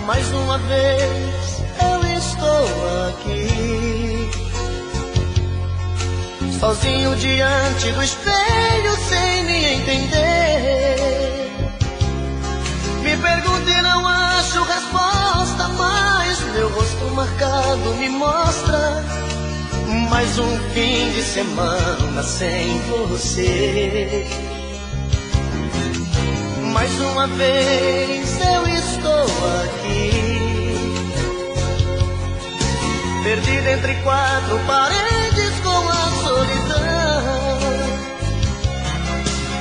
Mais uma vez eu estou aqui, sozinho diante do espelho, sem me entender. Me pergunto e não acho resposta, mas meu rosto marcado me mostra mais um fim de semana sem você. Mais uma vez eu estou aqui, perdido entre quatro paredes com a solidão.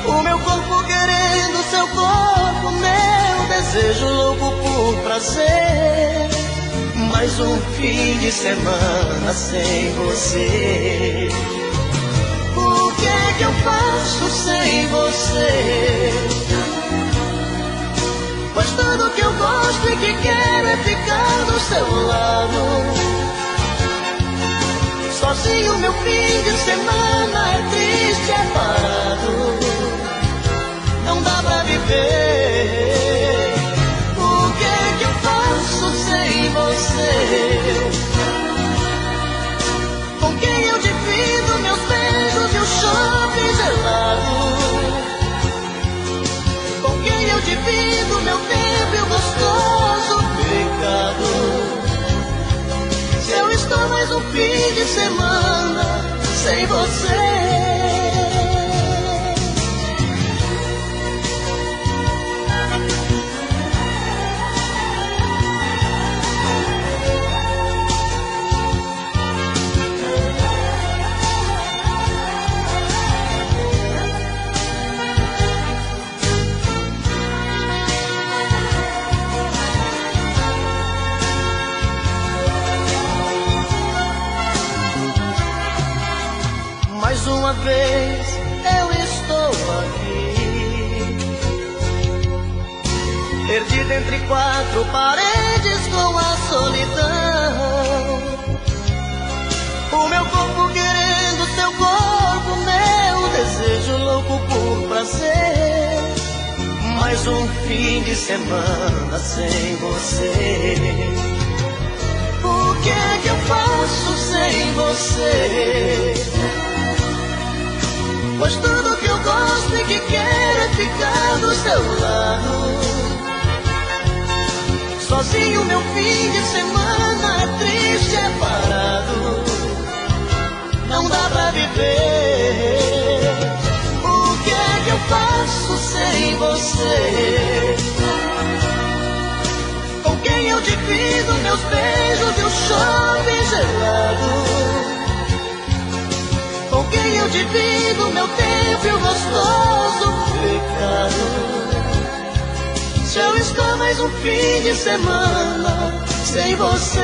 O meu corpo querendo seu corpo, meu desejo louco por prazer. Mais um fim de semana sem você. O que é que eu faço sem você? Pois tudo que eu gosto e que quero é ficar do seu lado. Sozinho meu fim de semana é triste, é parado. Não dá pra viver. O que é que eu faço sem você? Com quem eu divido meus beijos e o shopping gelado? Com quem eu divido meu tempo e o gostoso pecado? Se eu estou mais um fim de semana sem você. Mais uma vez eu estou aqui, perdido entre quatro paredes com a solidão. O meu corpo querendo seu corpo, meu desejo louco por prazer. Mais um fim de semana sem você. O que é que eu faço sem você? Pois tudo que eu gosto e que quero é ficar do seu lado. Sozinho meu fim de semana é triste, é parado. Não dá pra viver. O que é que eu faço sem você? Com quem eu divido meus beijos e o shopping gelado? Com quem eu divido meu tempo e o gostoso pecado? Se eu estou mais um fim de semana sem você.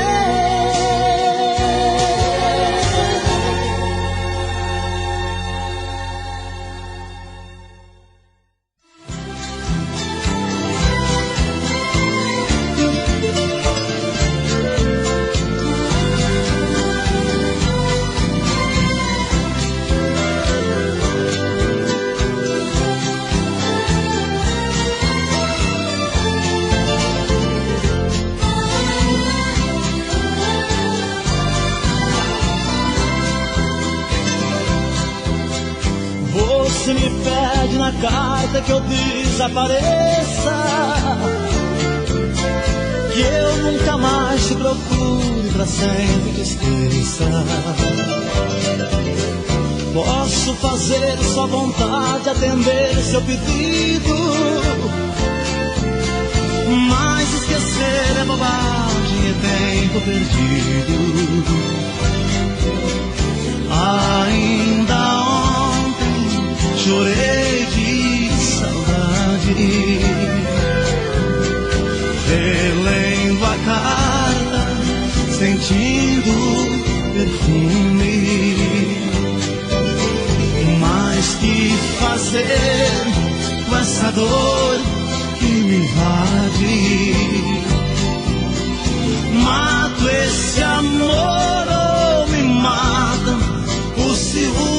Você me pede na carta que eu desapareça, que eu nunca mais te procure, pra sempre te esqueça. Posso fazer sua vontade, atender seu pedido, mas esquecer é bobagem, é tempo perdido. Ainda ontem chorei de saudade, relendo a carta, sentindo perfume. Mas que fazer com essa dor que me invade? Mato esse amor ou me mata o ciúme?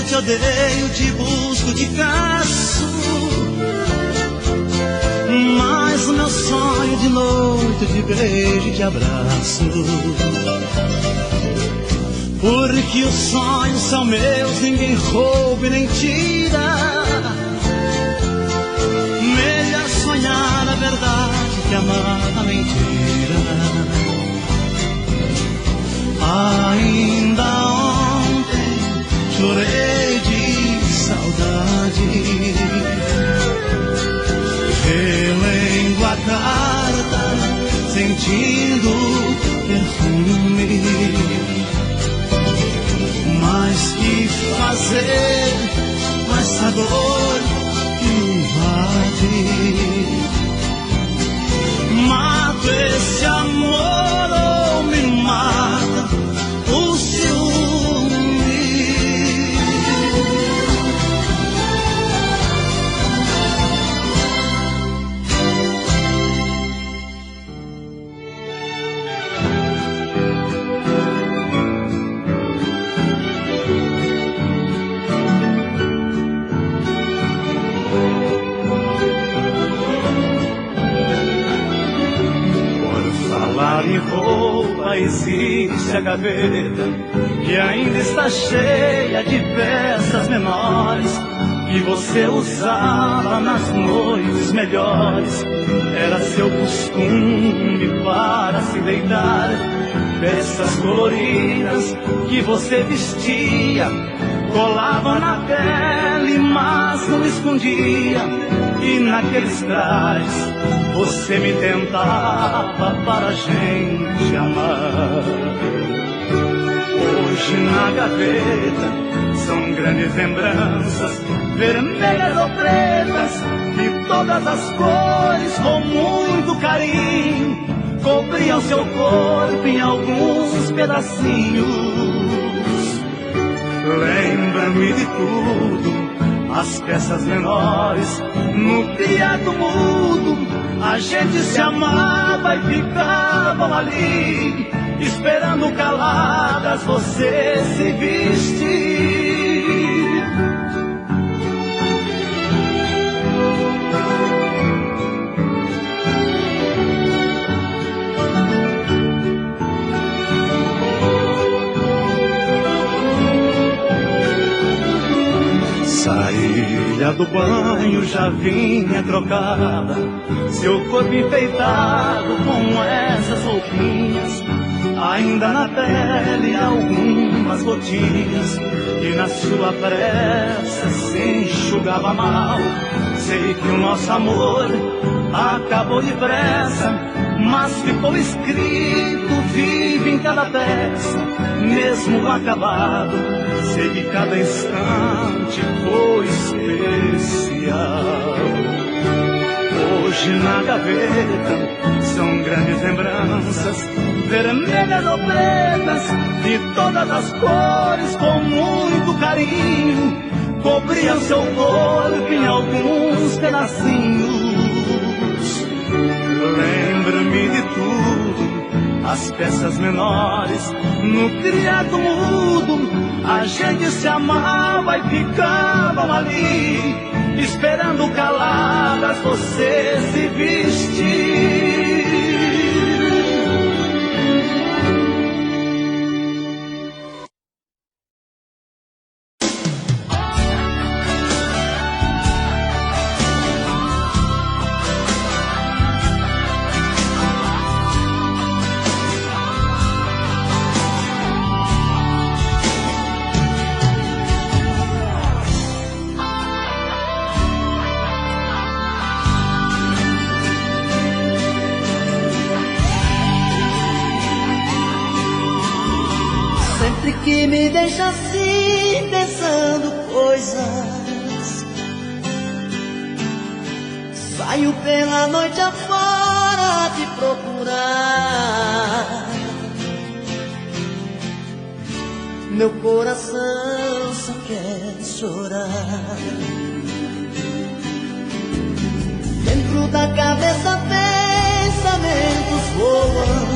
te odeio, te busco, te caço. Mas o meu sonho de noite eu te beijo e te abraço. Porque os sonhos são meus, ninguém rouba e nem tira. Melhor sonhar a verdade que amar a mentira. Ainda ontem chorei de saudade, relendo a carta, sentindo perfume. Mas que fazer com essa dor que me invade? Mato esse amor ou me mata o ciúme? Em roupa existe a gaveta que ainda está cheia de peças menores que você usava nas noites melhores. Era seu costume para se deitar, peças coloridas que você vestia, colavam na pele mas não escondia. E naqueles trajes você me tentava para a gente amar. Hoje na gaveta são grandes lembranças, vermelhas ou pretas, de todas as cores, com muito carinho, cobriam seu corpo em alguns pedacinhos. Lembra-me de tudo, as peças menores, no criado mudo, a gente se amava e ficavam ali, esperando caladas você se vestir. Saía do banho, já vinha trocada, seu corpo enfeitado com essas roupinhas, ainda na pele algumas gotinhas, e na sua pressa se enxugava mal. Sei que o nosso amor acabou depressa, mas ficou escrito vivo em cada peça, mesmo acabado. Sei que cada instante foi especial. Hoje na gaveta são grandes lembranças, vermelhas ou pretas, de todas as cores, com muito carinho, cobriam seu corpo em alguns pedacinhos. Lembra-me de tudo, as peças menores, no criado mudo, a gente se amava e ficavam ali, esperando caladas você se vestir. Que me deixa assim pensando coisas. Saio pela noite afora te procurar. Meu coração só quer chorar. Dentro da cabeça pensamentos voam,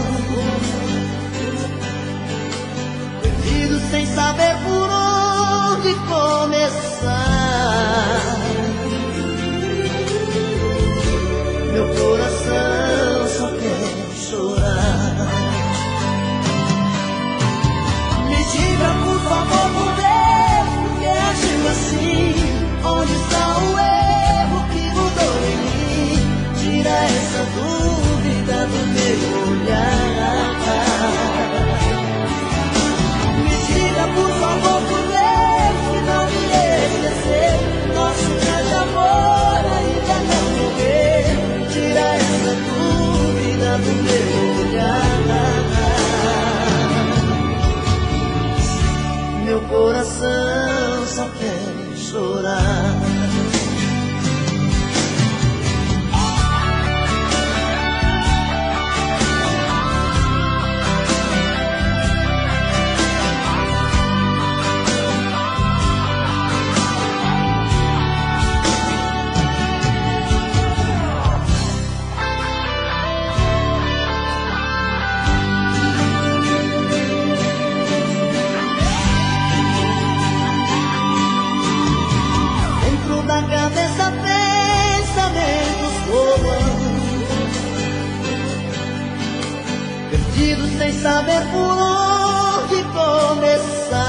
sem saber por onde começar. essa dúvida do meu olhar. Me diga por favor, por Deus, que não me esquecer. Nosso grande amor ainda não morreu. Tira essa dúvida do meu olhar. Meu coração só quer chorar. Da cabeça pensamentos voam, perdidos sem saber por onde começar.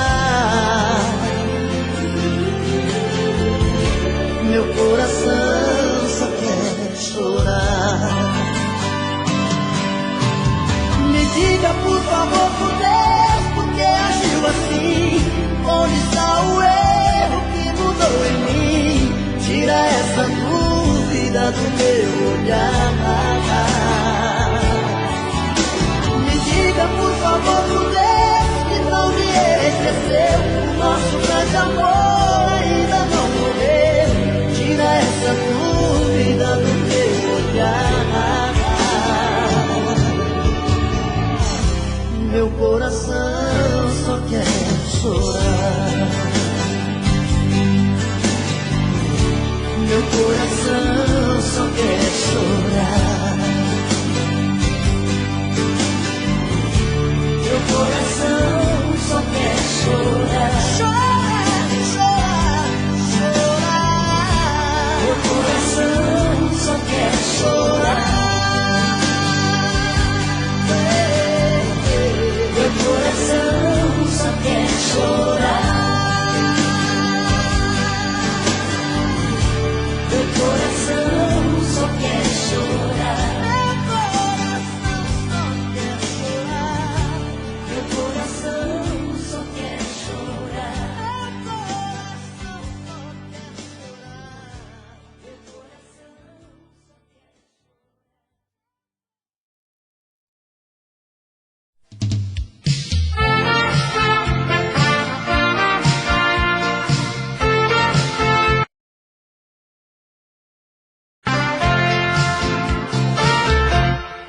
Meu coração só quer chorar. Me diga por favor, por Deus, por que agiu assim? Onde está o erro que mudou em mim? Tira essa dúvida do meu olhar. Me diga por favor, por Deus, que não me esqueceu. O nosso grande amor ainda não morreu. Tira essa dúvida do meu olhar. Meu coração só quer chorar. Meu coração só quer chorar. Meu coração só quer chorar. Chorar, chorar, chorar. Meu coração só quer chorar. Meu coração só quer chorar. Meu coração só quer chorar. Meu coração só quer chorar.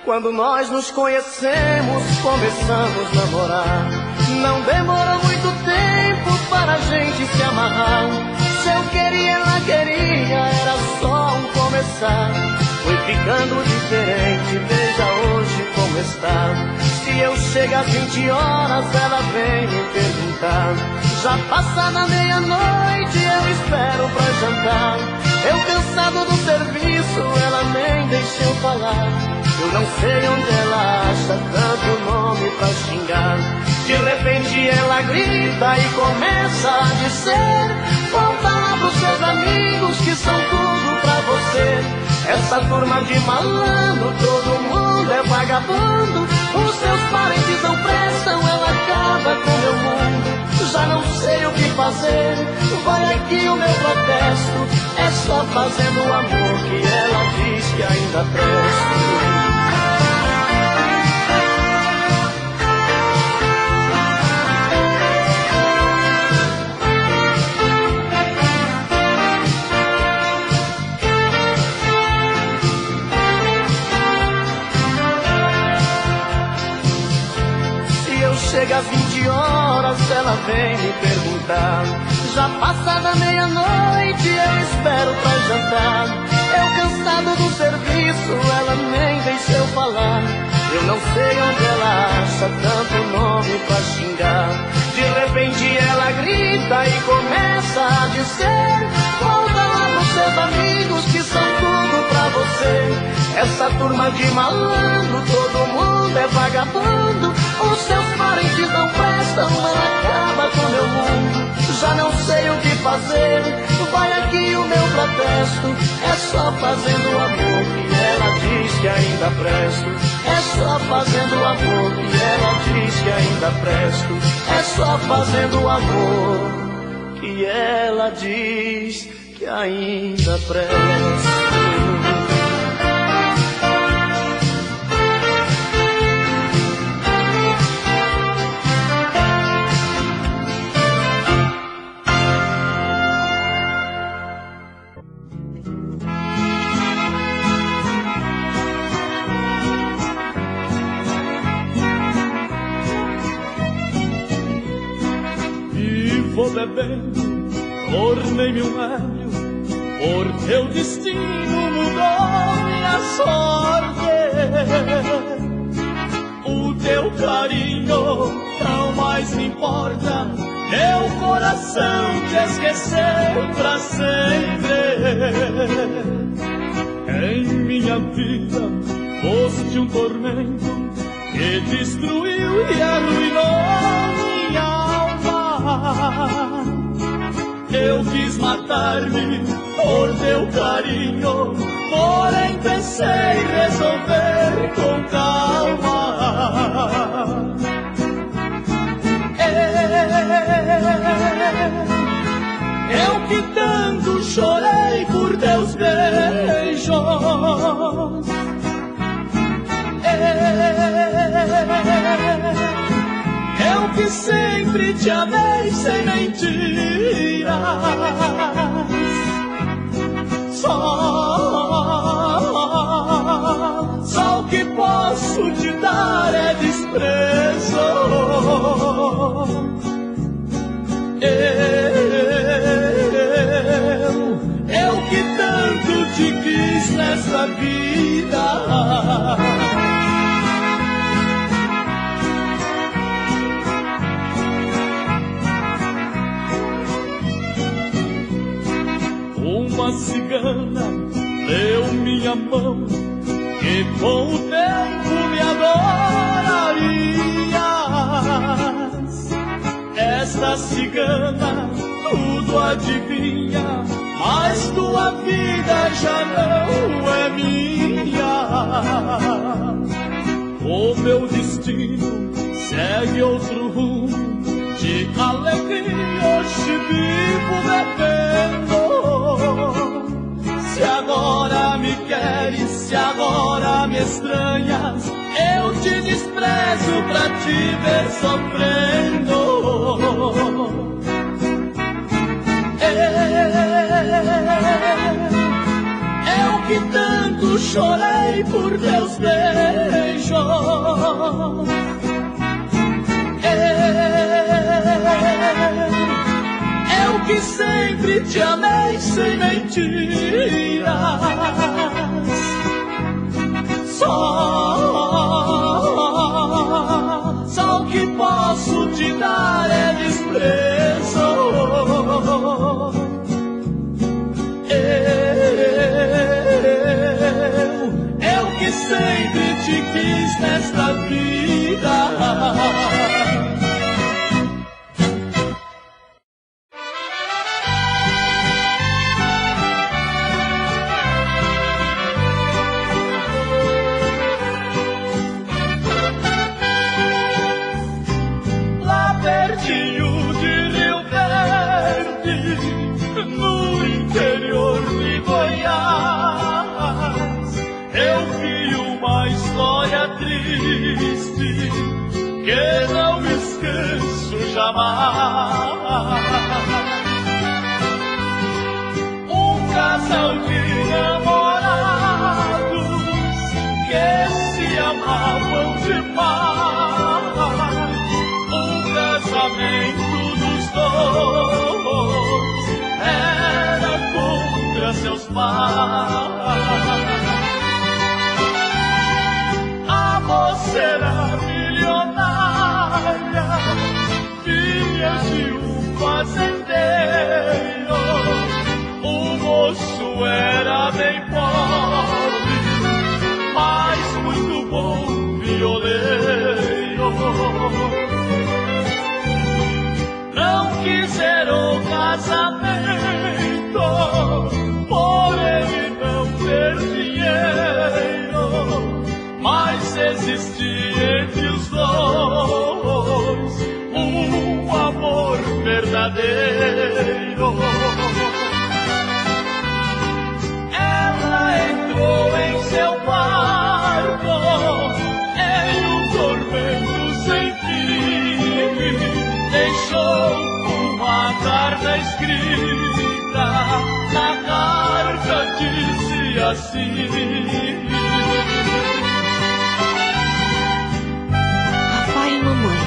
Quando nós nos conhecemos, começamos a namorar. Não demorou muito tempo para a gente se amarrar. Se eu queria, ela queria, era só um começar. Foi ficando diferente, veja hoje como está. Se eu chego às 20 horas, ela vem me perguntar. Já passa da meia-noite, eu espero pra jantar. Eu cansado do serviço, ela nem deixa eu falar. Eu não sei onde ela acha tanto nome pra xingar. De repente ela grita e começa a dizer: conta lá pros seus amigos que são tudo pra você. Essa turma de malandro, todo mundo é vagabundo. Os seus parentes não prestam, ela acaba com meu mundo. Já não sei o que fazer, vai aqui o meu protesto. É só fazendo o amor que ela diz que ainda presto. Chega às 20 horas, ela vem me perguntar. Já passa da meia-noite, eu espero pra jantar. Eu cansado do serviço, ela nem deixa eu falar. Eu não sei onde ela acha tanto nome pra xingar. De repente ela grita e começa a dizer: volta lá pros seus amigos que são tudo pra você. Essa turma de malandro, todo mundo é vagabundo. Os seus parentes não prestam, ela acaba com meu mundo. Já não sei o que fazer. Vai aqui o meu protesto, é só fazendo amor que ela diz que ainda presto. É só fazendo amor que ela diz que ainda presto. É só fazendo amor que ela diz que ainda presto. Vou bebendo, tornei-me um ébrio, por teu destino mudou minha sorte. O teu carinho não mais me importa, meu coração te esqueceu pra sempre. Em minha vida foste um tormento que destruiu e arruinou minha alma. Eu quis matar-me por teu carinho, porém pensei resolver com calma. Eu que tanto chorei por teus beijos, eu que sempre te amei sem mentiras. Só o que posso te dar é desprezo. Eu que tanto te quis nessa vida. Uma cigana deu minha mão, que com o tempo me adorarias. Esta cigana tudo adivinha, mas tua vida já não é minha. O meu destino segue outro rumo, de alegria hoje vivo bebendo. Se agora me queres, se agora me estranhas, eu te desprezo pra te ver sofrendo. Eu que tanto chorei por teus beijos, eu que sempre te amei sem mentiras. Só o que posso te dar é desprezo. Eu que sempre te quis nesta vida. Que não me esqueço jamais. Um casal de namorados que se amavam demais. Um casamento dos dois era contra seus pais. A moça era milionária, filha de um fazendeiro. O moço era bem pobre, mas muito bom violeiro. Não quiseram casamento existir entre os dois um amor verdadeiro. Ela entrou em seu quarto em um tormento sem fim, deixou uma carta escrita. Na carta dizia assim: Papai e mamãe,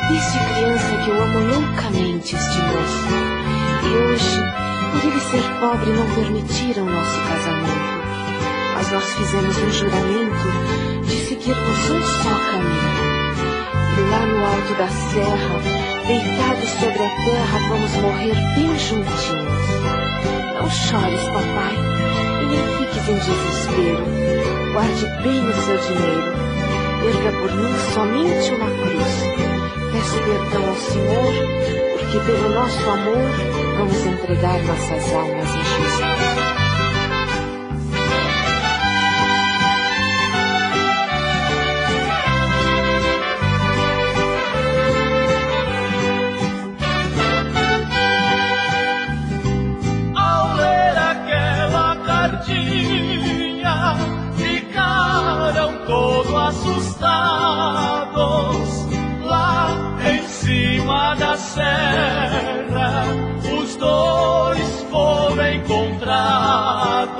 desde criança que eu amo loucamente este moço. E hoje, por ele ser pobre, não permitiram nosso casamento. Mas nós fizemos um juramento de seguirmos um só caminho. E lá no alto da serra, deitados sobre a terra, vamos morrer bem juntinhos. Não chores, papai, e nem fiques em desespero. Guarde bem o seu dinheiro. Erga por mim somente uma cruz. Peço perdão ao Senhor, porque pelo nosso amor vamos entregar nossas almas em Jesus. Ficaram todos assustados lá em cima da serra. Os dois foram encontrados.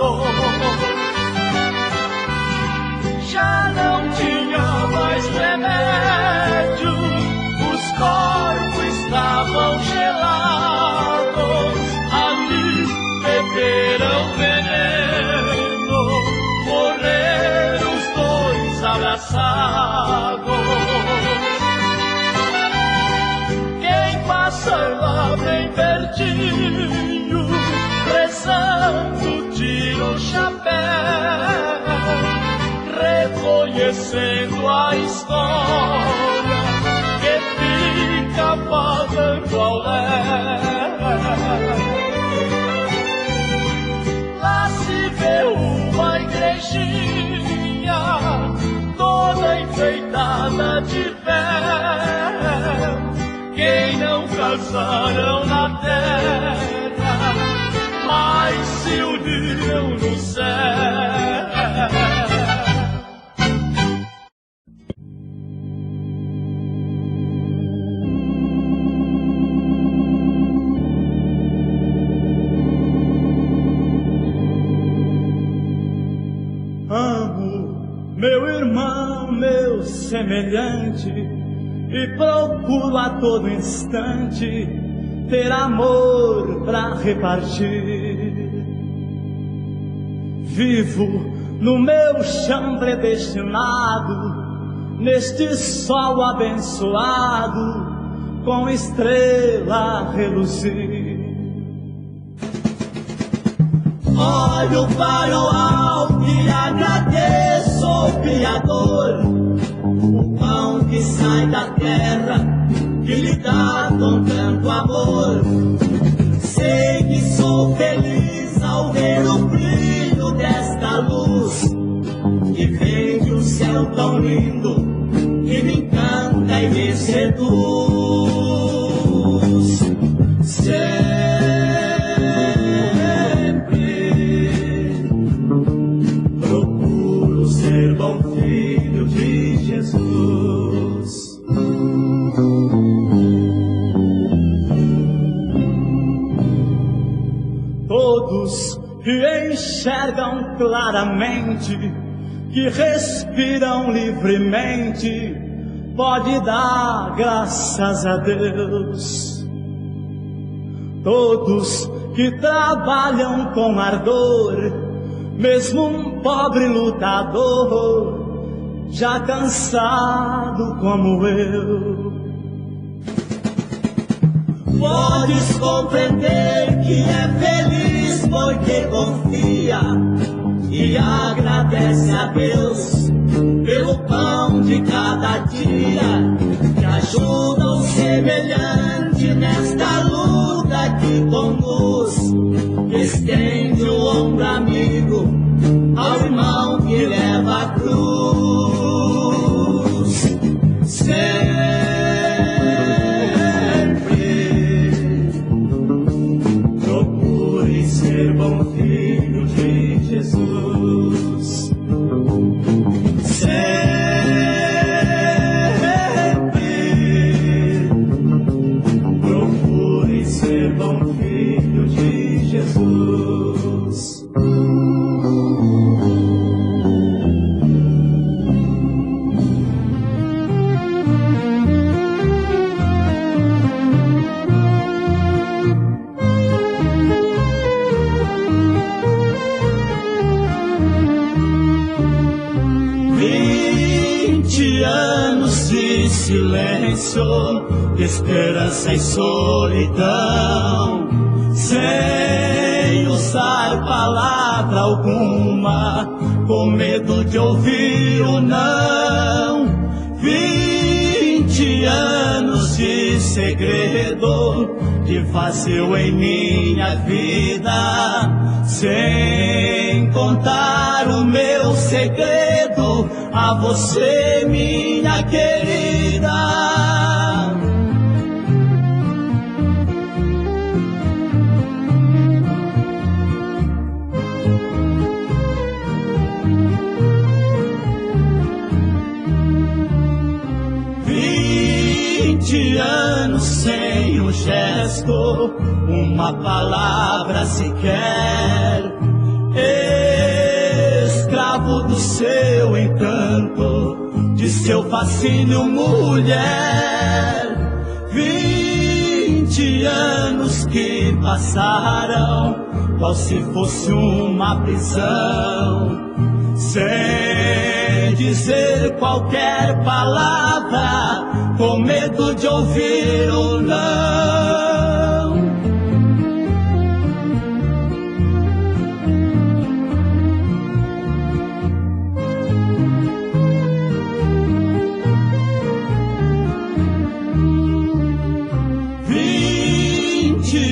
Já não tinha mais remédio, os corpos estavam gelados. Ali beberam veneno, morreram os dois abraçados. Quem passa lá bem pertinho, rezando, tira o chapéu, reconhecendo a história que fica falando ao léu. Lá se vê uma igrejinha toda enfeitada de véu. Quem não casaram na terra, mas se uniram no céu. Amo meu irmão, meu semelhante, e procuro a todo instante ter amor pra repartir. Vivo no meu chão predestinado, neste sol abençoado, com estrela a reluzir. Olho para o alto e agradeço ao Criador, o pão que sai da terra, que lhe dá com tanto amor. Sei que sou feliz ao ver o brilho desta luz, que vem de um céu tão lindo, que me encanta e me seduz. Ser bom filho de Jesus. Todos que enxergam claramente, que respiram livremente, pode dar graças a Deus. Todos que trabalham com ardor, mesmo um pobre lutador, já cansado como eu. Podes compreender que é feliz porque confia e agradece a Deus pelo pão de cada dia, que ajuda o semelhante nesta luta que conduz. Estende o ombro amigo ao irmão que leva a cruz. 20 anos de silêncio, esperança e solidão, sem usar palavra alguma, com medo de ouvir o não. 20 anos de segredo que vazio em minha vida, sem contar o meu segredo a você, minha querida. 20 anos sem um gesto, uma palavra sequer, escravo do seu encanto, de seu fascínio, mulher. 20 anos que passaram, qual se fosse uma prisão, sem dizer qualquer palavra, com medo de ouvir o não.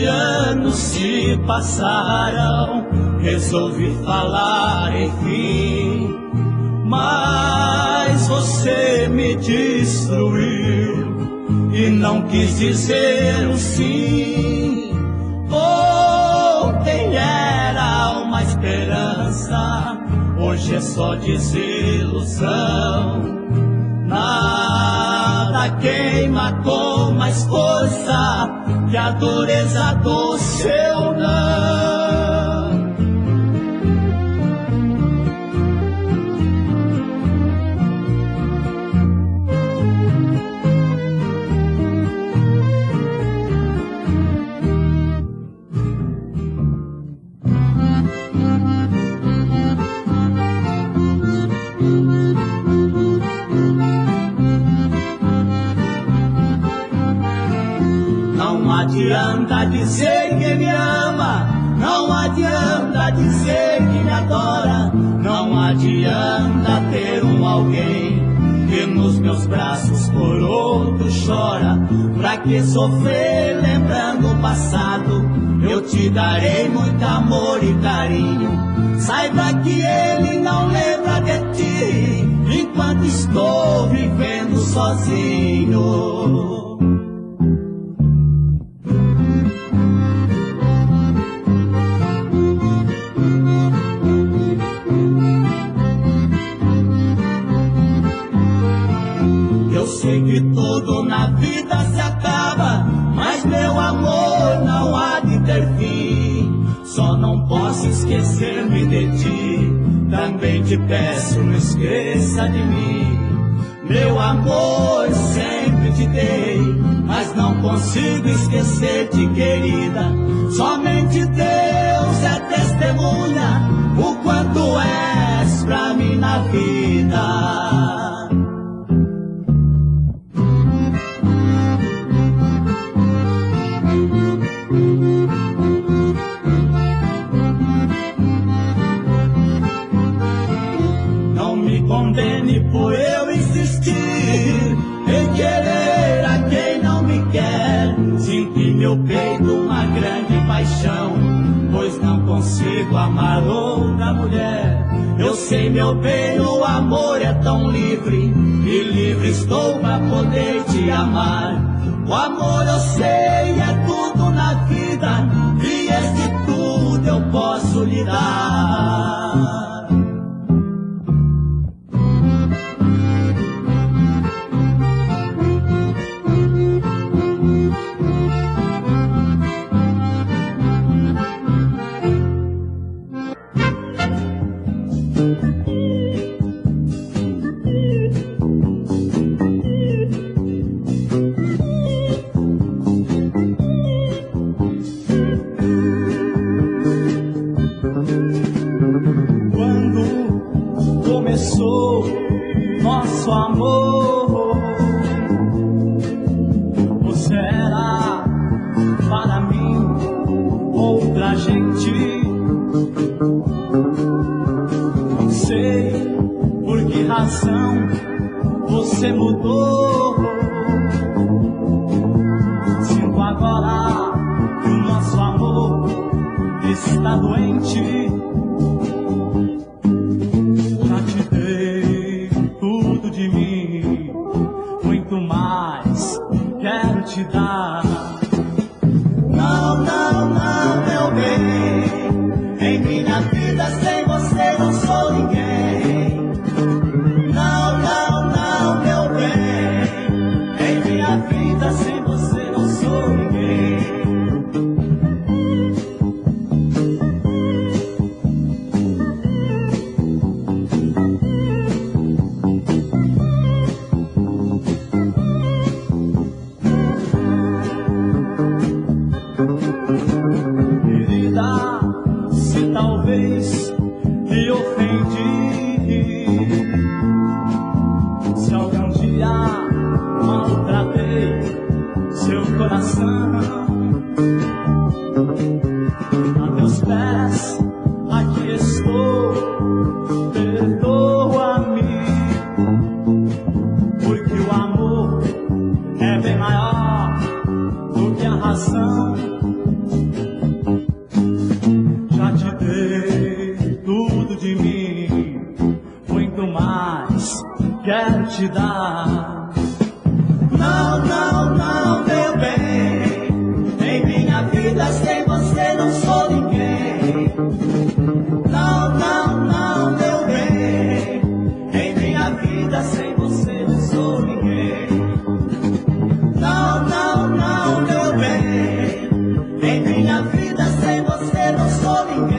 Anos se passaram, resolvi falar enfim, mas você me destruiu e não quis dizer um sim. Ontem era uma esperança, hoje é só desilusão. Nada queima com mais força que a dureza do seu não. Não adianta dizer que me ama, não adianta dizer que me adora, não adianta ter um alguém que nos meus braços por outro chora. Pra que sofrer lembrando o passado? Eu te darei muito amor e carinho. Saiba que ele não lembra de ti, enquanto estou vivendo sozinho. Eu sei que tudo na vida se acaba, mas meu amor não há de ter fim. Só não posso esquecer-me de ti, também te peço, não esqueça de mim. Meu amor sempre te dei, mas não consigo esquecer-te, querida. Somente Deus é testemunha o quanto és pra mim na vida. Condene por eu insistir em querer a quem não me quer. Sinto em meu peito uma grande paixão, pois não consigo amar outra mulher. Eu sei, meu bem, o amor é tão livre, e livre estou pra poder te amar. O amor, eu sei, é tudo na vida, e esse tudo eu posso lhe dar. nosso amor. Você era para mim outra gente. Não sei por que razão você mudou. Sinto agora que o nosso amor está doente. Já te dei tudo de mim, muito mais quero te dar. Não, não, não, meu bem, em minha vida sem você não sou ninguém. Não, não, não, meu bem, em minha vida sem você não sou ninguém. Querida, se talvez me ofendi, se algum dia maltratei seu coração, a teus pés aqui estou, perdoa-me, porque o amor é bem maior do que a razão. Já te dei tudo de mim, muito mais quero te dar. Não, não, não, meu bem, em minha vida sem você não sou ninguém. Não, não, não, meu bem, em minha vida sem você não sou ninguém. Não, não, não, meu bem, em minha vida sem você não sou ninguém.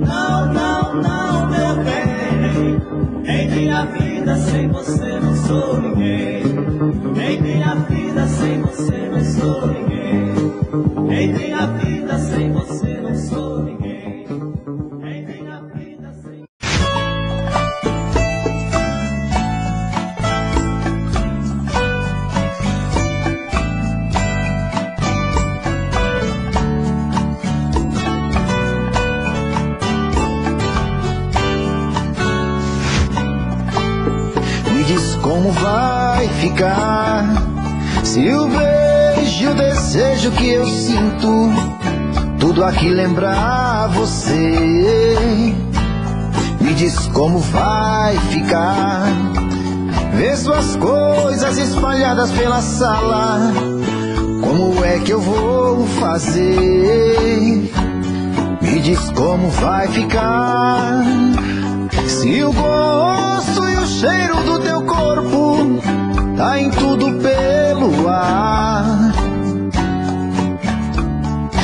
Não, não, não, meu bem, em minha vida sem você não sou ninguém. Em minha vida sem você não sou ninguém. Em minha vida sem você não sou ninguém. Em minha vida sem... Me diz como vai ficar se o beijo, o desejo que eu sinto, tudo aqui lembrar você. Me diz como vai ficar ver suas coisas espalhadas pela sala. Como é que eu vou fazer? Me diz como vai ficar se o gosto e o cheiro do teu corpo tá em tudo pelo ar.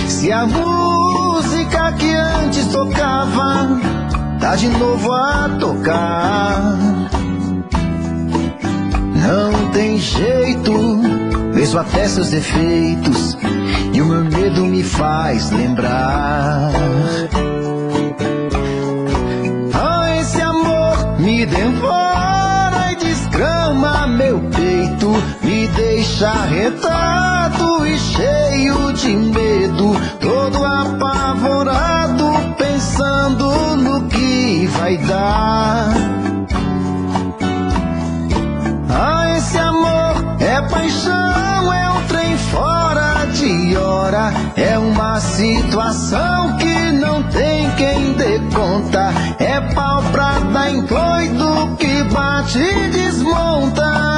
Se a música que antes tocava tá de novo a tocar. Não tem jeito, vejo até seus defeitos e o meu medo me faz lembrar. Ah, esse amor me devora e desgrama meu peito, me deixa retado e cheio de medo, todo apavorado, pensando no que vai dar. Ah, esse amor é paixão, é um trem fora de hora, é uma situação que não tem quem dê conta, é pau pra dar em doido que bate e desmonta.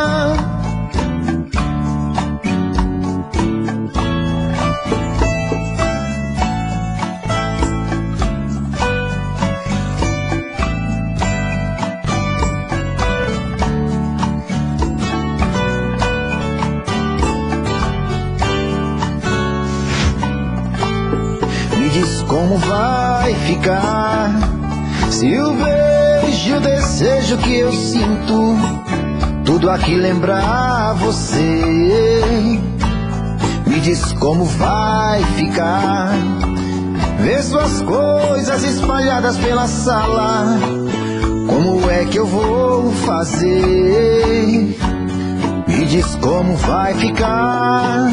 Diz como vai ficar se o beijo, o desejo que eu sinto, tudo aqui lembrar você. Me diz como vai ficar ver suas coisas espalhadas pela sala. Como é que eu vou fazer? Me diz como vai ficar.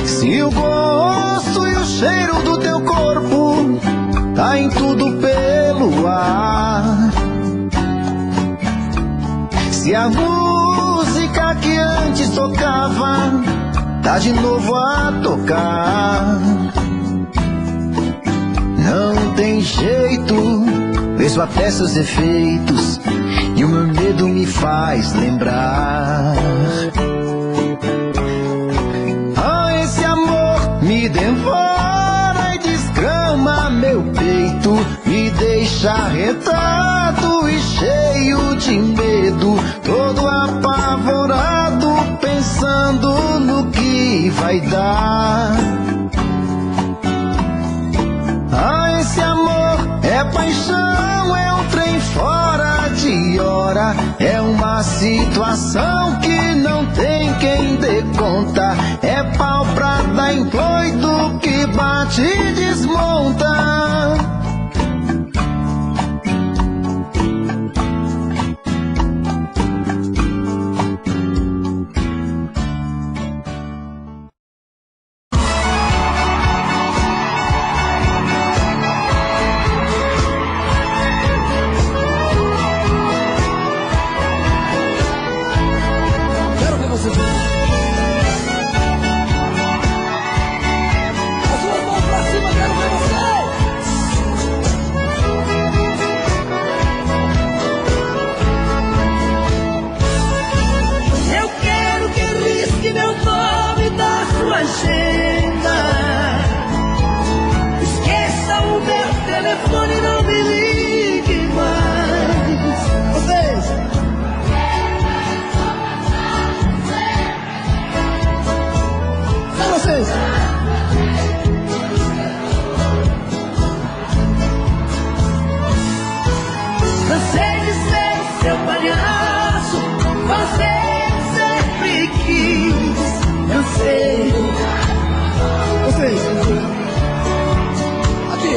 Se o gosto e o cheiro do teu corpo tá em tudo pelo ar. Se a música que antes tocava tá de novo a tocar. Não tem jeito, vejo até seus efeitos e o meu medo me faz lembrar. Ah, esse amor me devora e desgrama meu peito, me deixa arretado e cheio de medo, todo apavorado, pensando no que vai dar. Ah, esse amor é paixão, é um trem fora de hora, é uma situação que não tem quem dê conta, é pau pra dar em doido que bate e desmonta. Cansei de ser seu palhaço, você sempre quis. Cansei. Vocês. Aqui.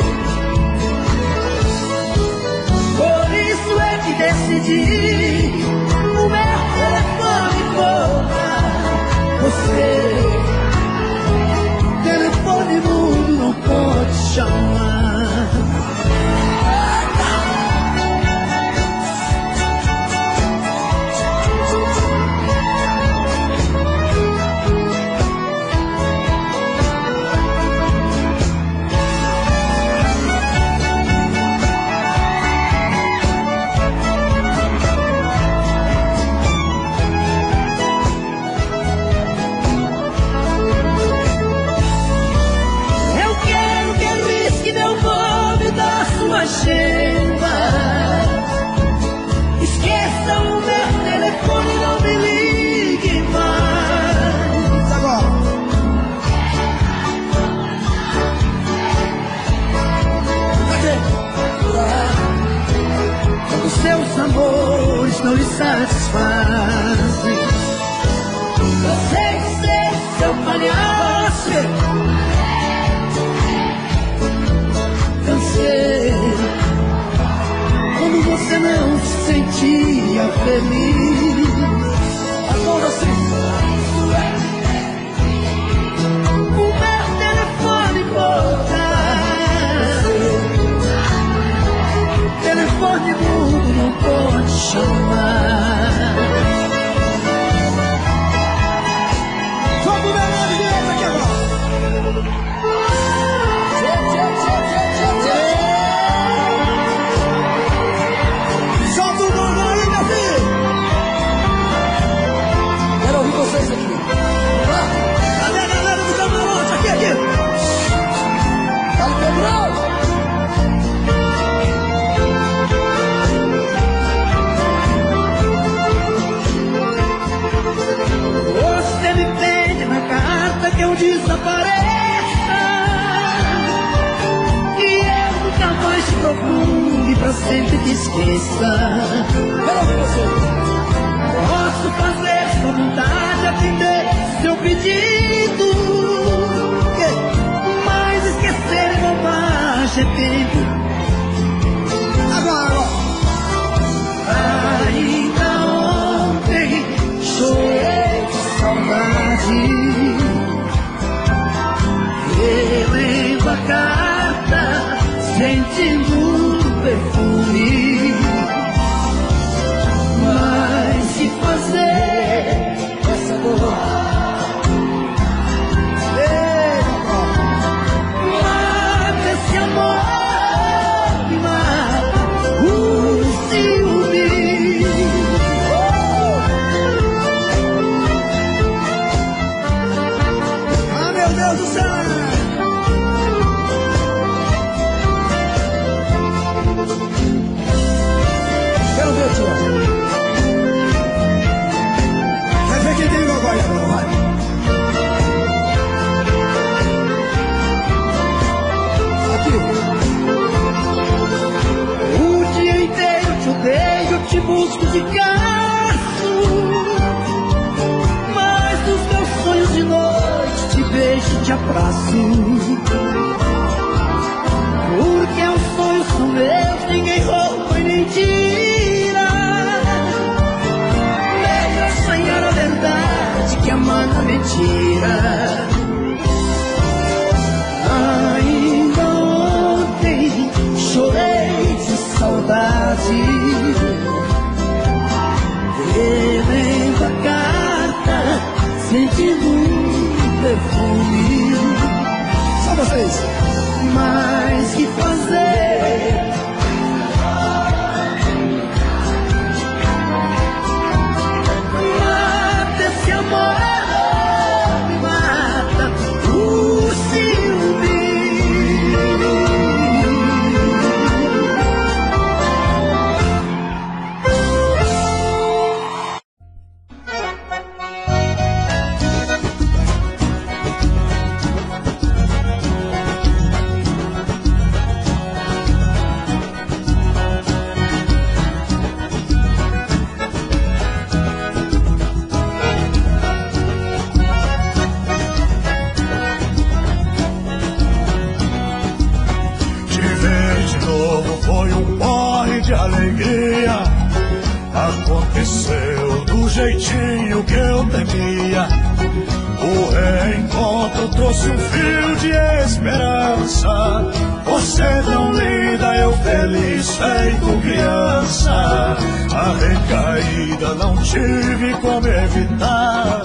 Por isso é que decidi o meu telefone toca. Você. Telefone mudo não pode chamar. Esqueça o meu telefone, não me ligue mais. Agora. Quando seus amores não lhe satisfazem, cansei de ser seu palhaço. Cansei quando você não se sentia feliz. Agora sim. O meu telefone toca. Telefone mudo não pode chamar. Joga o melhor de direita aqui agora. Vocês aqui. Cadê a galera do camarote? Aqui. Tá quebrado. Você me pede na carta que eu desapareça, que eu nunca mais te procure, pra sempre te esqueça. Quero ouvir você. Posso fazer sua vontade, atender seu pedido, mas esquecer é bobagem, é tempo. Agora, sentindo perfume. Mas se fazer essa dor, mata esse amor, me mata o ciúme. Ah, meu Deus do céu! Quero ver, tia. Quer ver quem tem gogó aí agora, vai? Aqui. O dia inteiro te odeio, te busco de caço. Mas nos meus sonhos de noite te beijo, te abraço. Porque os sonhos são meus, ninguém rouba e nem tira. Melhor sonhar a verdade que amar na mentira. Ainda ontem chorei de saudade, relendo a carta, sentindo um perfume. Só vocês. Mas que fazer? Mata esse amor, me mata o ciúme. Foi um porre de alegria. Aconteceu do jeitinho que eu temia. O reencontro trouxe um fio de esperança. Você tão linda, eu feliz feito criança. A recaída não tive como evitar.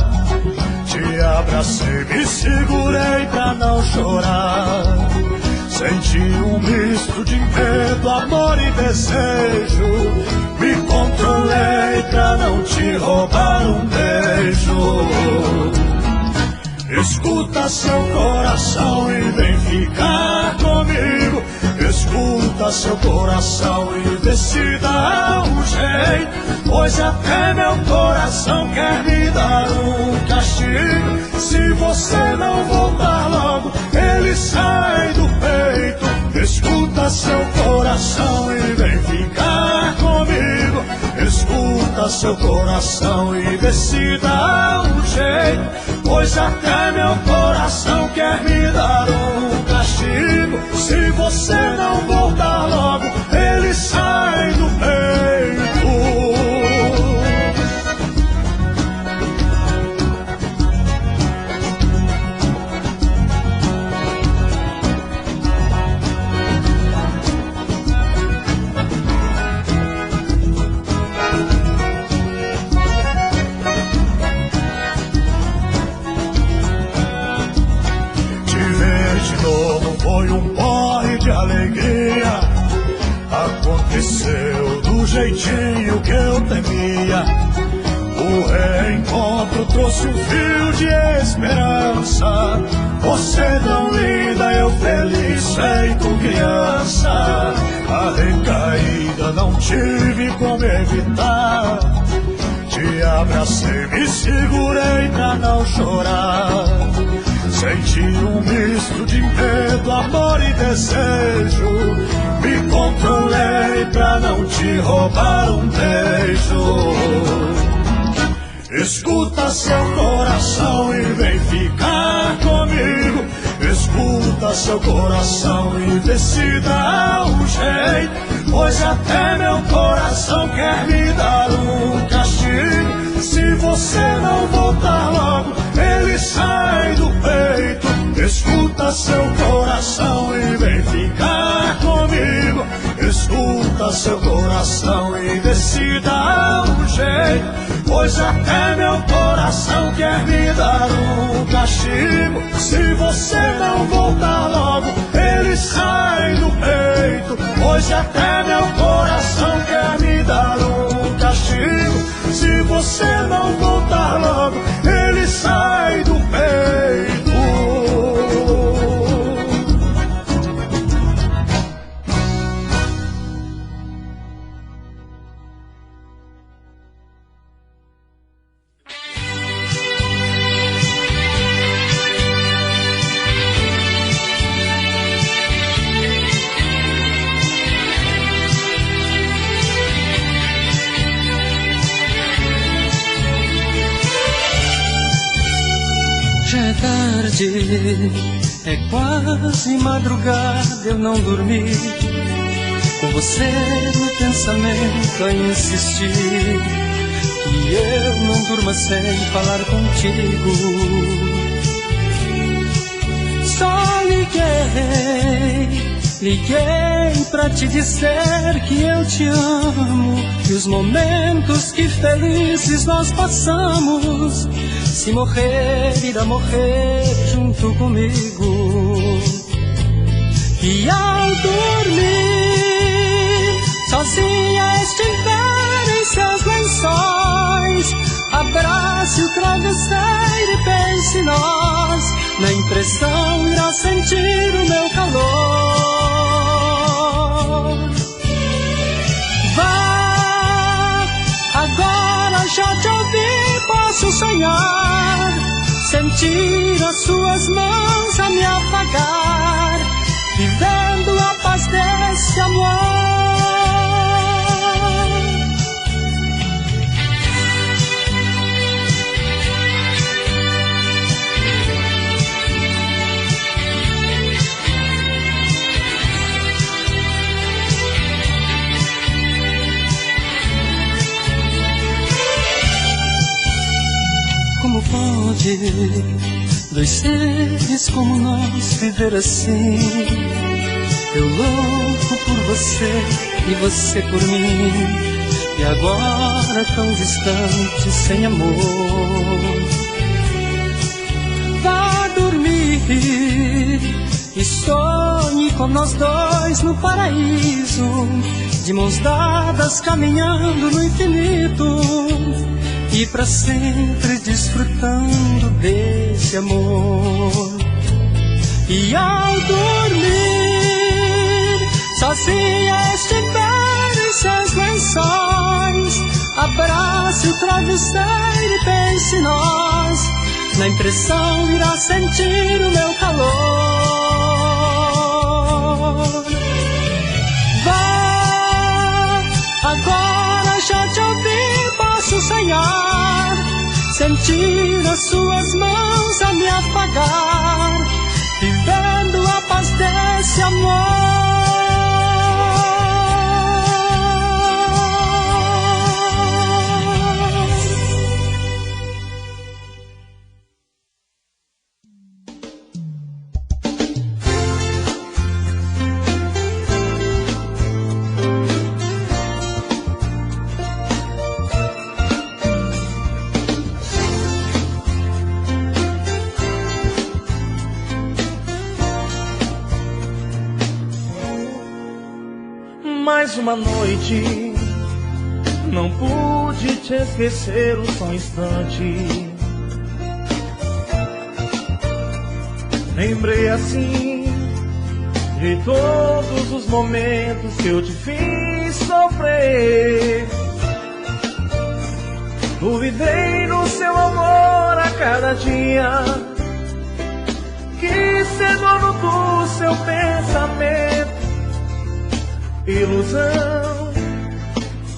Te abracei, me segurei pra não chorar. Senti um misto de medo, amor e desejo. Me controlei pra não te roubar um beijo. Escuta seu coração e vem ficar comigo. Escuta seu coração e decida um jeito. Pois até meu coração quer me dar um castigo. Se você não voltar logo, ele sai do peito. Escuta seu coração e vem ficar comigo. Escuta seu coração e decida um jeito. Pois até meu coração quer me dar um castigo. Se você não voltar logo, ele sai do peito. Foi um porre de alegria. Aconteceu do jeitinho que eu temia. O reencontro trouxe um fio de esperança. Você tão linda, eu feliz feito criança. A recaída não tive como evitar. Te abracei, me segurei pra não chorar. Senti um misto de medo, amor e desejo. Me controlei pra não te roubar um beijo. Escuta seu coração e vem ficar comigo. Escuta seu coração e decida um jeito. Pois até meu coração quer me dar um castigo. Se você não voltar logo, ele sai do peito. Escuta seu coração e vem ficar comigo. seu coração e decida um jeito, pois até meu coração quer me dar um castigo. Se você não voltar logo, ele sai do peito, pois até meu coração quer me dar um castigo. Se você não voltar logo, ele sai do peito. É quase madrugada, eu não dormi, com você no pensamento a insistir, e eu não durma sem falar contigo. Só liguei pra te dizer que eu te amo, e os momentos que felizes nós passamos, se morrer, irá morrer junto comigo. E ao dormir, sozinha estiver em seus lençóis, abrace o travesseiro e pense em nós, na impressão irá sentir o meu calor. Vá, agora já te ouvi, posso sonhar, sentir as suas mãos a me afagar, vivendo a paz desse amor. Como pode dois seres como nós viver assim? Eu louco por você e você por mim, e agora tão distante, sem amor. Vá dormir e sonhe com nós dois no paraíso, de mãos dadas caminhando no infinito, e pra sempre desfrutando desse amor. E ao dormir, sozinha estiver em seus lençóis, abrace o travesseiro e pense em nós, na impressão irá sentir o meu calor. Vá, agora já te ouvi, posso sonhar, sentir as suas mãos a me afagar, vivendo a paz desse amor. Mais uma noite, não pude te esquecer só um instante. Lembrei assim de todos os momentos que eu te fiz sofrer. Duvidei no seu amor a cada dia, quis ser dono do seu pensamento. Ilusão,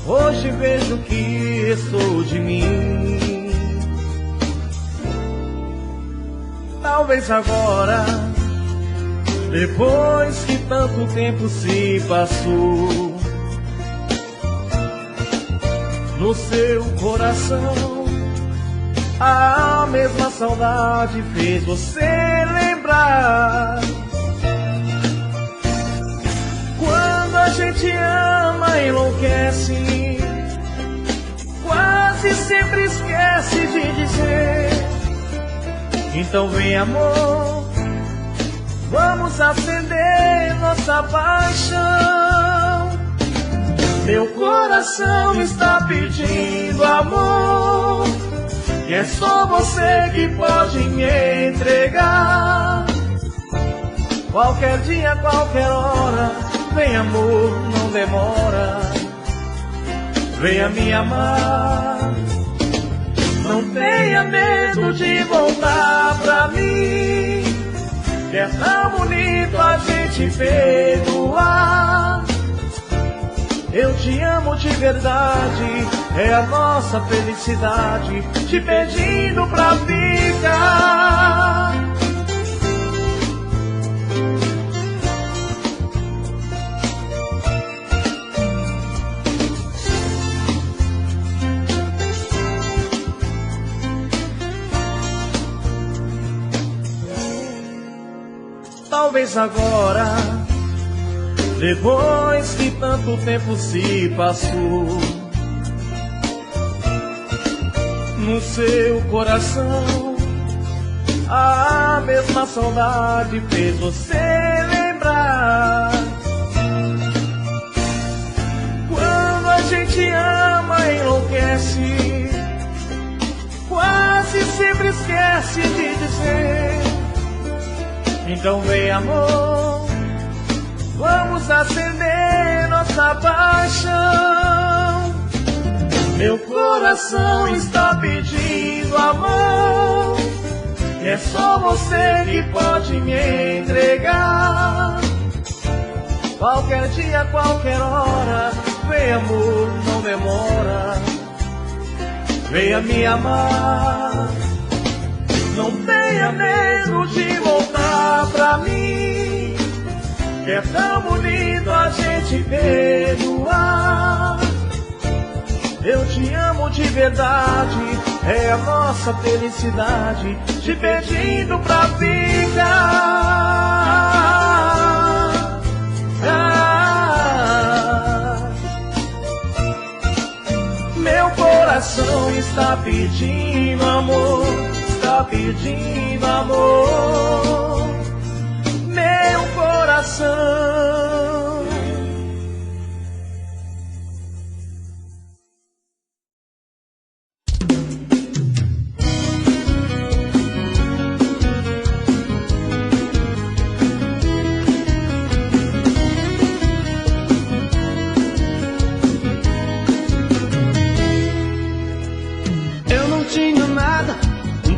hoje vejo que sou de mim. Talvez agora, depois que tanto tempo se passou, no seu coração a mesma saudade fez você lembrar. Quando a gente ama ama enlouquece, quase sempre esquece de dizer. Então vem amor, vamos acender nossa paixão. Meu coração está pedindo amor, e é só você que pode me entregar. Qualquer dia, qualquer hora, vem amor, não demora. Venha me amar, não tenha medo de voltar pra mim, que é tão bonito a gente perdoar. Eu te amo de verdade, é a nossa felicidade, te pedindo pra ficar. Talvez agora, depois que tanto tempo se passou, no seu coração a mesma saudade fez você lembrar. Quando a gente ama enlouquece, quase sempre esquece de dizer. Então vem amor, vamos acender nossa paixão. Meu coração está pedindo amor, e é só você que pode me entregar. Qualquer dia, qualquer hora, vem amor, não demora. Venha me amar, não tenha medo de voltar pra mim, que é tão bonito a gente perdoar. Eu te amo de verdade, é a nossa felicidade, te pedindo pra ficar. Meu coração está pedindo amor, está pedindo amor. Meu coração.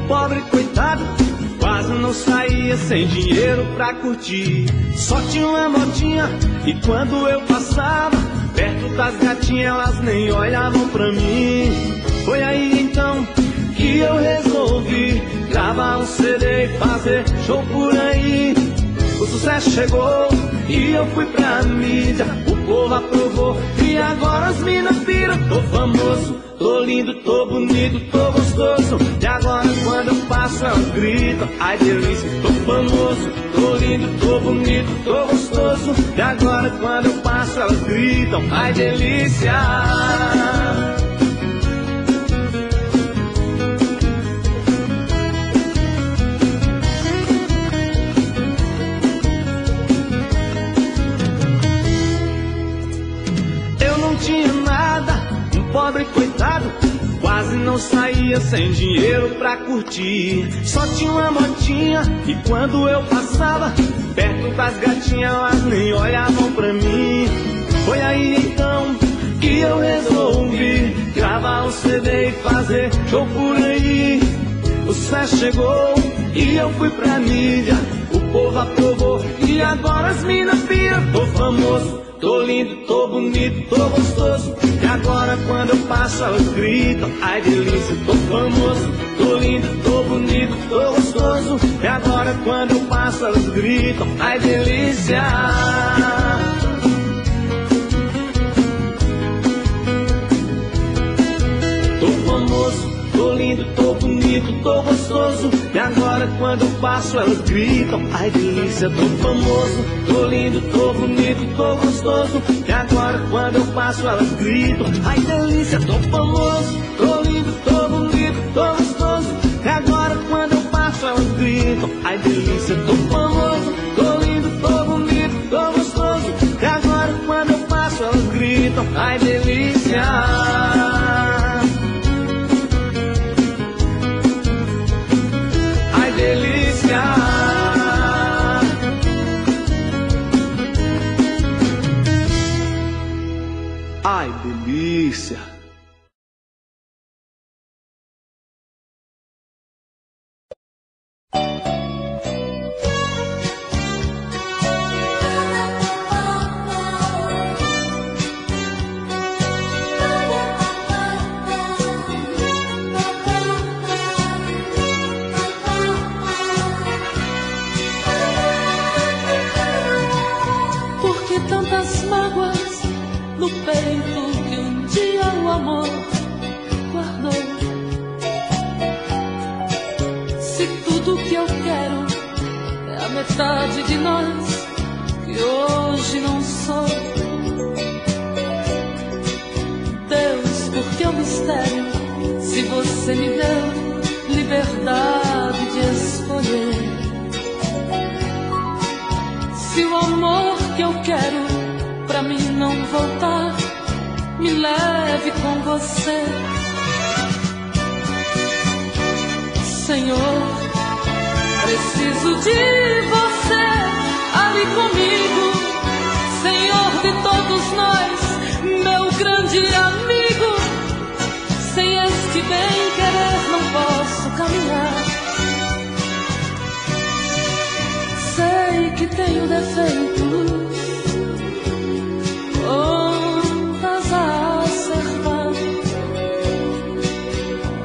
Pobre coitado, quase não saía sem dinheiro pra curtir. Só tinha uma motinha e quando eu passava perto das gatinhas, elas nem olhavam pra mim. Foi aí então que eu resolvi gravar um CD e fazer show por aí. O sucesso chegou e eu fui pra mídia, o povo aprovou e agora as minas viram. Tô famoso, tô lindo, tô bonito, tô gostoso, e agora quando eu passo elas gritam, ai delícia. Tô famoso, tô lindo, tô bonito, tô gostoso, e agora quando eu passo elas gritam, ai delícia. Pobre coitado, quase não saía sem dinheiro pra curtir. Só tinha uma motinha e quando eu passava perto das gatinhas, elas nem olhavam pra mim. Foi aí então que eu resolvi gravar um CD e fazer show por aí. O sucesso chegou e eu fui pra mídia, o povo aprovou e agora as minas piram. Tô famoso, tô lindo, tô bonito, tô gostoso, e agora quando eu passo elas gritam, ai delícia. Tô famoso, tô lindo, tô bonito, tô gostoso, e agora quando eu passo elas gritam, ai delícia. Tô famoso, tô Tô lindo, tô bonito, tô gostoso. E agora quando eu passo elas gritam: ai delícia, tô famoso. Tô lindo, tô bonito, tô gostoso. E agora quando eu passo elas gritam: ai delícia, tô famoso. Tô lindo, tô bonito, tô gostoso. E agora quando eu passo elas gritam: ai delícia, tô famoso. Tô lindo, tô bonito, tô gostoso. E agora quando eu passo elas gritam: ai delícia. Ai delícia. Ai delícia. Metade de nós que hoje não sou. Deus, por que o mistério? Se você me deu liberdade de escolher. Se o amor que eu quero pra mim não voltar, me leve com você. Senhor, preciso de você ali comigo, Senhor de todos nós, meu grande amigo. Sem este bem-querer não posso caminhar. Sei que tenho defeitos, contas a acertar.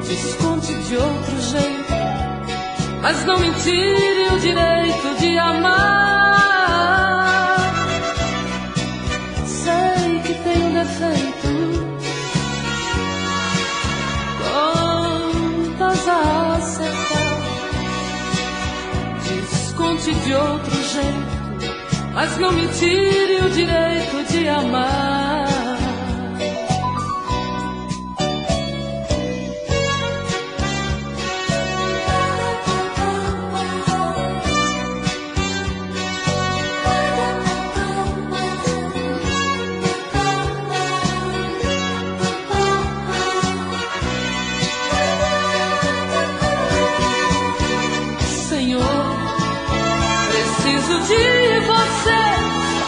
Desconte de outro jeito, mas não me tire o direito de amar. Sei que tenho defeito, contas a acertar. Desconte de outro jeito, mas não me tire o direito de amar. De você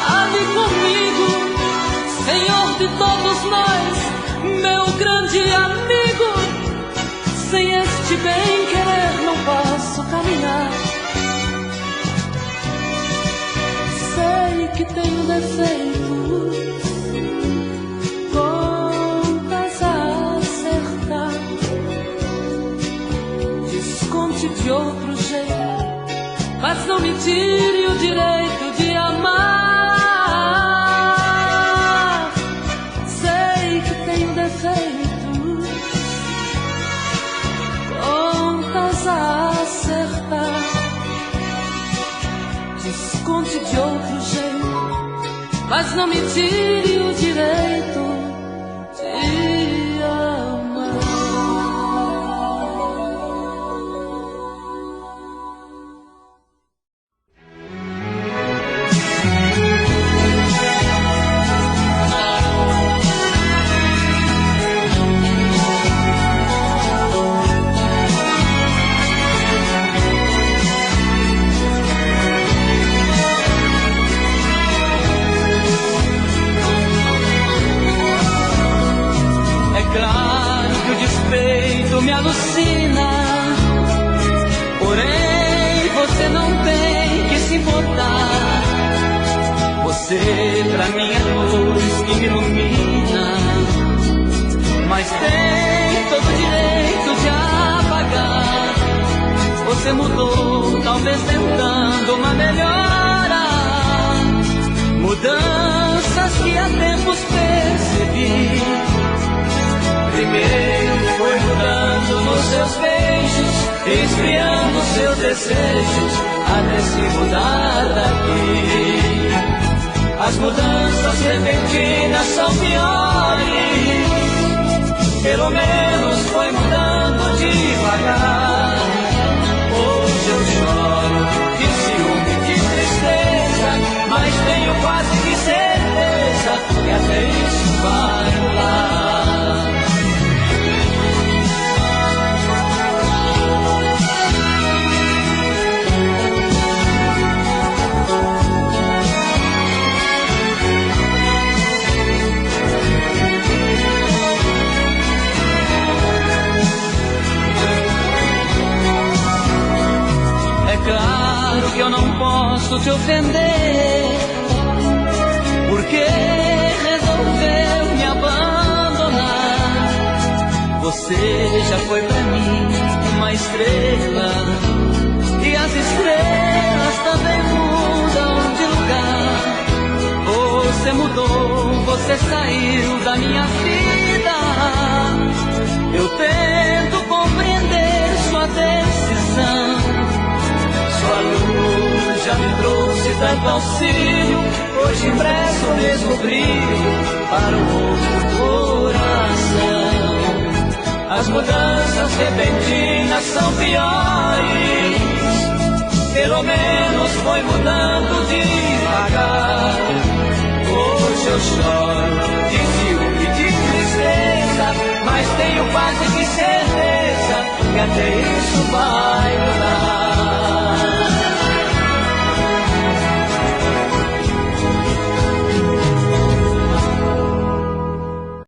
ali comigo, Senhor de todos nós, meu grande amigo. Sem este bem-querer não posso caminhar. Sei que tenho defeitos, contas a acertar. Desconte de outro jeito, mas não me tire o direito de amar. Sei que tenho defeitos, contas a acertar. Desconte de outro jeito, mas não me tire o direito de amar. Me alucina, porém você não tem que se importar. Você pra mim é luz que me ilumina, mas tem todo o direito de apagar. Você mudou, talvez tentando uma melhora, mudanças que há tempos percebi. Primeiro foi mudando no desejos até se mudar daqui. As mudanças repentinas são piores, pelo menos foi mudando devagar. Hoje eu choro de ciúme, de tristeza, mas tenho quase que certeza que até isso vai mudar. Claro que eu não posso te ofender, porque resolveu me abandonar. Você já foi pra mim uma estrela, e as estrelas também mudam de lugar. Você mudou, você saiu da minha vida. Eu tento compreender sua decisão. Sua luz já me trouxe tanto auxílio, hoje empresto o mesmo brilho para um outro coração. As mudanças repentinas são piores, pelo menos foi mudando devagar. Hoje eu choro de ciúme e de tristeza, mas tenho quase que certeza que até isso vai mudar.